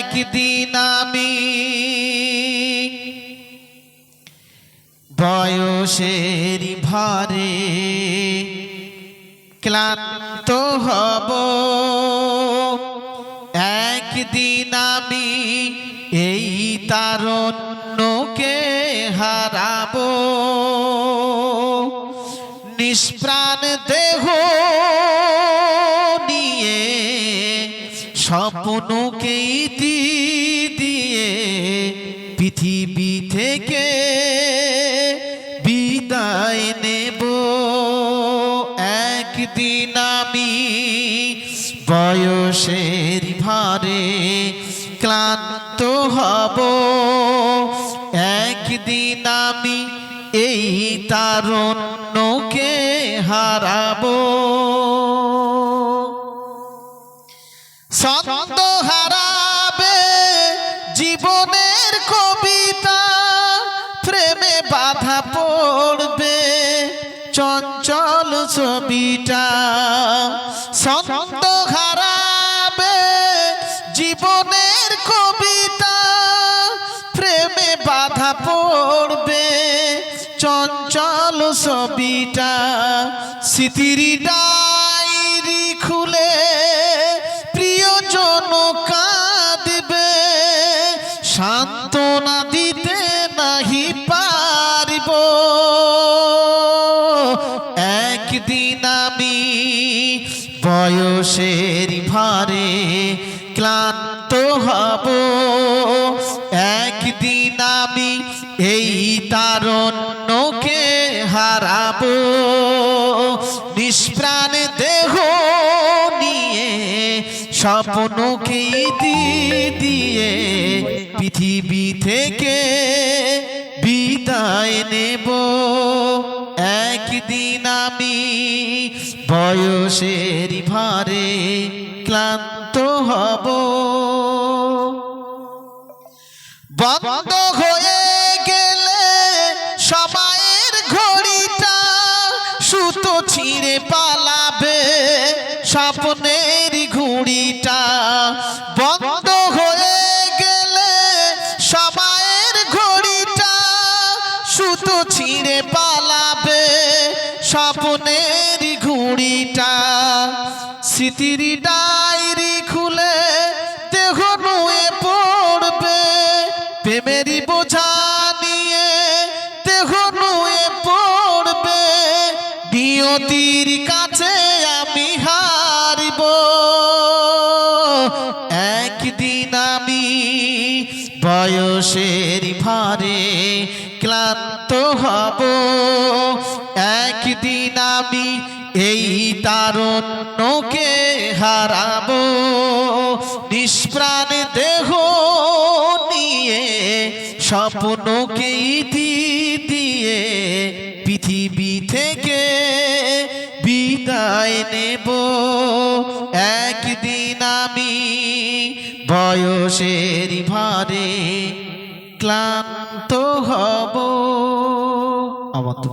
একদিন আমি বয়সের ভারে ক্লান্ত হব, একদিন আমি এই তারণ্যকে হারাবো। নিষ্প্রাণ দেহ নিয়ে স্বপ্নকে ইতি দিয়ে পৃথিবী থেকে বিদায় নেব। একদিন আমি বয়সের ভারে ক্লান্ত হব, একদিন আমি এই তারণ্যকে হারাবো। ছন্দ হারাবে জীবনের কবিতা, প্রেমে বাধা পড়বে চঞ্চল ছবিটা। ছন্দ হারাবে জীবনের কবিতা, প্রেমে বাধা পড়বে চঞ্চল ছবিটা। স্মৃতির ডায়েরি খুলে প্রিয়জন কাঁদবে, সান্ত্বনা দিতে নাহি পারিব। একদিন আমি বয়সের ভারে ক্লান্ত হব, একদিন আমি এই তারণ্যকে হারাবো। নিষ্প্রাণ দেহ নিয়ে স্বপ্নকে ইতি দিয়ে পৃথিবী থেকে বিদায় নেব। একদিন আমি বয়সের ভারে ক্লান্ত হব। বন্ধ হয়ে গেলে সময়ের ঘড়িটা, সুতো ছিঁড়ে পালাবে স্বপ্নের ঘুড়িটা। বন্ধ হয়ে গেলে সময়ের ঘড়িটা, সুতো ছিঁড়ে পালাবে স্বপ্নের ঘুড়িটা। স্মৃতির ডায়েরি খুলে দেহ নুয়ে পড়বে, প্রেমেরই বোঝা নিয়ে দেহ নুয়ে পড়বে। নিয়তির কাছে আমি হারিব, একদিন আমি বয়সের ভারে ক্লান্ত হব, একদিন আমি এই তারণ্যকে হারাবো। নিষ্প্রাণ দেহ নিয়ে স্বপ্নকে ইতি দিয়ে পৃথিবী থেকে বিদায় নেব। একদিন আমি বয়সের ভারে ক্লান্ত হব। আমার তো